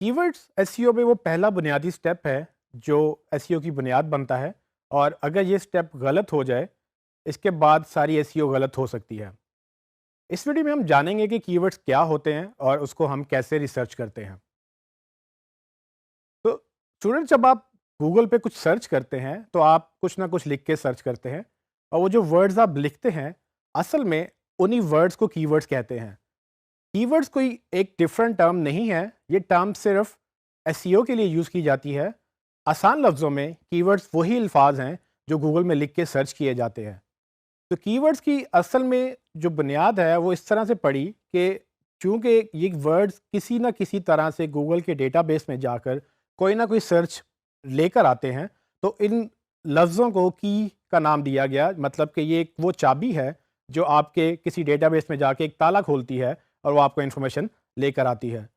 Keywords SEO में वो पहला बुनियादी स्टेप है जो एसईओ की बुनियाद बनता है, और अगर ये स्टेप गलत हो जाए इसके बाद सारी एसईओ गलत हो सकती है। इस वीडियो में हम जानेंगे कि कीवर्ड्स क्या होते हैं और उसको हम कैसे रिसर्च करते हैं। तो स्टूडेंट, जब आप गूगल पे कुछ सर्च करते हैं तो आप कुछ ना कुछ लिख के सर्च करते हैं, और वो जो वर्ड्स आप लिखते हैं असल में उन्हीं वर्ड्स को कीवर्ड्स कहते हैं। कीवर्ड्स कोई एक डिफरेंट टर्म नहीं है, ये टर्म सिर्फ एसईओ के लिए यूज़ की जाती है। आसान लफ्ज़ों में कीवर्ड्स वही अल्फाज हैं जो गूगल में लिख के सर्च किए जाते हैं। तो कीवर्ड्स की असल में जो बुनियाद है वो इस तरह से पड़ी कि चूँकि ये वर्ड्स किसी ना किसी तरह से गूगल के डेटाबेस में जाकर कोई ना कोई सर्च लेकर आते हैं, तो इन लफ्ज़ों को की का नाम दिया गया। मतलब कि ये वो चाबी है जो आपके किसी डेटाबेस में जाके एक ताला खोलती है और वो आपको इन्फॉर्मेशन लेकर आती है।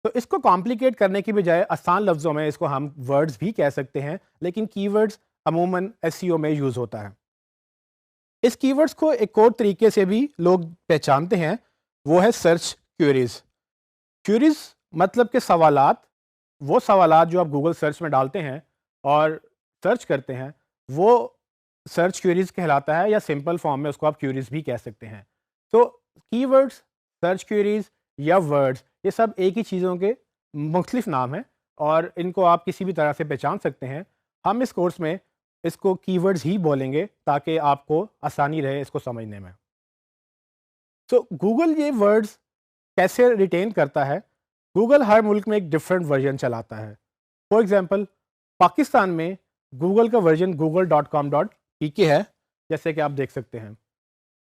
तो इसको कॉम्प्लिकेट करने की बजाय आसान लफ्ज़ों में इसको हम वर्ड्स भी कह सकते हैं, लेकिन कीवर्ड्स अमूमन एसईओ में यूज़ होता है। इस कीवर्ड्स को एक और तरीके से भी लोग पहचानते हैं, वो है सर्च क्वेरीज। क्वेरीज मतलब के सवालात, वो सवालात जो आप गूगल सर्च में डालते हैं और सर्च करते हैं वो सर्च क्वेरीज कहलाता है, या सिंपल फॉर्म में उसको आप क्वेरीज भी कह सकते हैं। तो कीवर्ड्स, सर्च क्वेरीज या वर्ड्स, ये सब एक ही चीज़ों के मुख्तलिफ नाम हैं और इनको आप किसी भी तरह से पहचान सकते हैं। हम इस कोर्स में इसको कीवर्ड्स ही बोलेंगे ताकि आपको आसानी रहे इसको समझने में। तो गूगल ये वर्ड्स कैसे रिटेन करता है? गूगल हर मुल्क में एक डिफरेंट वर्जन चलाता है। फॉर एग्जांपल, पाकिस्तान में गूगल का वर्जन google.com.pk है, जैसे कि आप देख सकते हैं।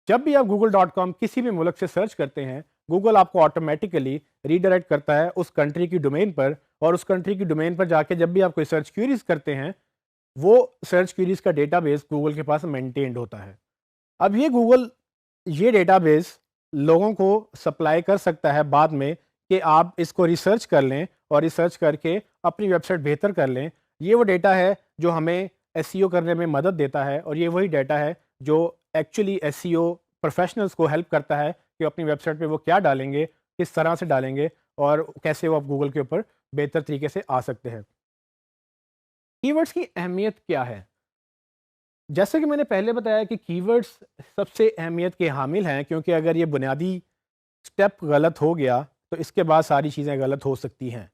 जब भी आप google.com किसी भी मुल्क से सर्च करते हैं, गूगल आपको ऑटोमेटिकली रीडायरेक्ट करता है उस कंट्री की डोमेन पर, और उस कंट्री की डोमेन पर जाके जब भी आप कोई सर्च क्वेरीज करते हैं वो सर्च क्वेरीज का डेटाबेस गूगल के पास मेंटेन्ड होता है। अब ये गूगल ये डेटाबेस लोगों को सप्लाई कर सकता है बाद में कि आप इसको रिसर्च कर लें और रिसर्च करके अपनी वेबसाइट बेहतर कर लें। ये वो डेटा है जो हमें एसईओ करने में मदद देता है, और ये वही डेटा है जो एक्चुअली एसईओ प्रोफेशनल्स को हेल्प करता है कि अपनी वेबसाइट पे वो क्या डालेंगे, किस तरह से डालेंगे और कैसे वो आप गूगल के ऊपर बेहतर तरीके से आ सकते हैं। कीवर्ड्स की अहमियत क्या है? जैसे कि मैंने पहले बताया कि कीवर्ड्स सबसे अहमियत के हामिल हैं, क्योंकि अगर ये बुनियादी स्टेप गलत हो गया तो इसके बाद सारी चीज़ें गलत हो सकती हैं।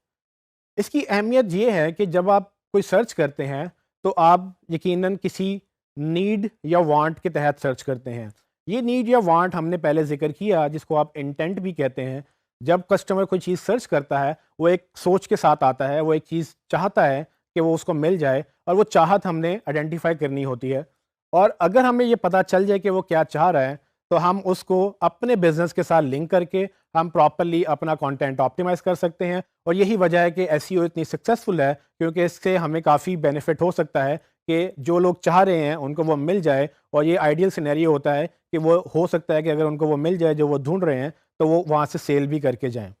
इसकी अहमियत ये है कि जब आप कोई सर्च करते हैं तो आप यकीनन किसी नीड या वांट के तहत सर्च करते हैं। ये नीड या वांट हमने पहले जिक्र किया, जिसको आप इंटेंट भी कहते हैं। जब कस्टमर कोई चीज़ सर्च करता है वो एक सोच के साथ आता है, वो एक चीज़ चाहता है कि वो उसको मिल जाए, और वो चाहत हमने आइडेंटिफाई करनी होती है। और अगर हमें ये पता चल जाए कि वो क्या चाह रहा है तो हम उसको अपने बिजनेस के साथ लिंक करके हम प्रॉपर्ली अपना कंटेंट ऑप्टिमाइज़ कर सकते हैं। और यही वजह है कि एसईओ इतनी सक्सेसफुल है, क्योंकि इससे हमें काफ़ी बेनिफिट हो सकता है कि जो लोग चाह रहे हैं उनको वो मिल जाए। और ये आइडियल सिनेरियो होता है कि वो हो सकता है कि अगर उनको वो मिल जाए जो वो ढूंढ रहे हैं तो वो वहाँ से सेल भी करके जाएं।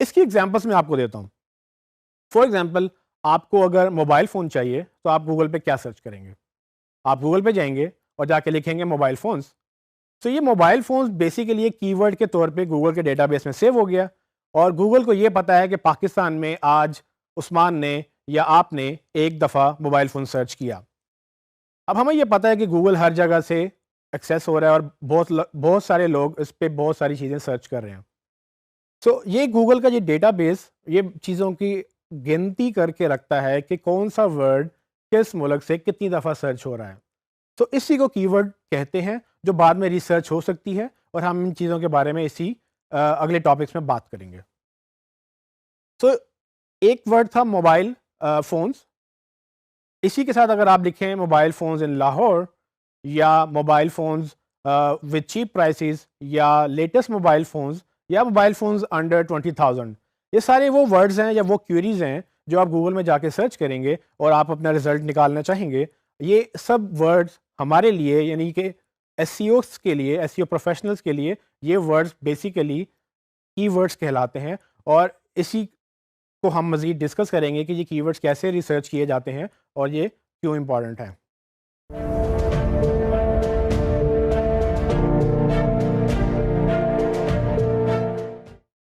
इसकी एग्जांपल्स मैं आपको देता हूँ। फॉर एग्जांपल, आपको अगर मोबाइल फ़ोन चाहिए तो आप गूगल पे क्या सर्च करेंगे? आप गूगल पे जाएंगे और जाके लिखेंगे मोबाइल फ़ोन्स। तो ये मोबाइल फ़ोन्स बेसिकली एक कीवर्ड के तौर पे गूगल के डेटाबेस में सेव हो गया, और गूगल को ये पता है कि पाकिस्तान में आज उस्मान ने या आपने एक दफ़ा मोबाइल फ़ोन सर्च किया। अब हमें ये पता है कि गूगल हर जगह से एक्सेस हो रहा है और बहुत सारे लोग इस पे बहुत सारी चीज़ें सर्च कर रहे हैं। सो ये गूगल का ये डेटाबेस ये चीज़ों की गिनती करके रखता है कि कौन सा वर्ड किस मुल्क से कितनी दफ़ा सर्च हो रहा है। तो इसी को कीवर्ड कहते हैं, जो बाद में रिसर्च हो सकती है, और हम इन चीज़ों के बारे में इसी अगले टॉपिक्स में बात करेंगे। तो एक वर्ड था मोबाइल फ़ोन्स। इसी के साथ अगर आप लिखें मोबाइल फ़ोन्स इन लाहौर, या mobile phones with cheap prices, या लेटेस्ट मोबाइल फ़ोन्स, या मोबाइल फ़ोन्स अंडर 20,000, ये सारे वो वर्ड्स हैं या वो क्वेरीज हैं जो आप गूगल में जाके सर्च करेंगे और आप अपना रिजल्ट निकालना चाहेंगे। ये सब वर्ड्स हमारे लिए, यानी कि एसईओस के लिए, एसईओ प्रोफेशनल्स के लिए, ये वर्ड्स बेसिकली कीवर्ड्स कहलाते हैं। और इसी को हम मज़ीद डिस्कस करेंगे कि ये कीवर्ड्स कैसे रिसर्च किए जाते हैं और ये क्यों इंपॉर्टेंट है।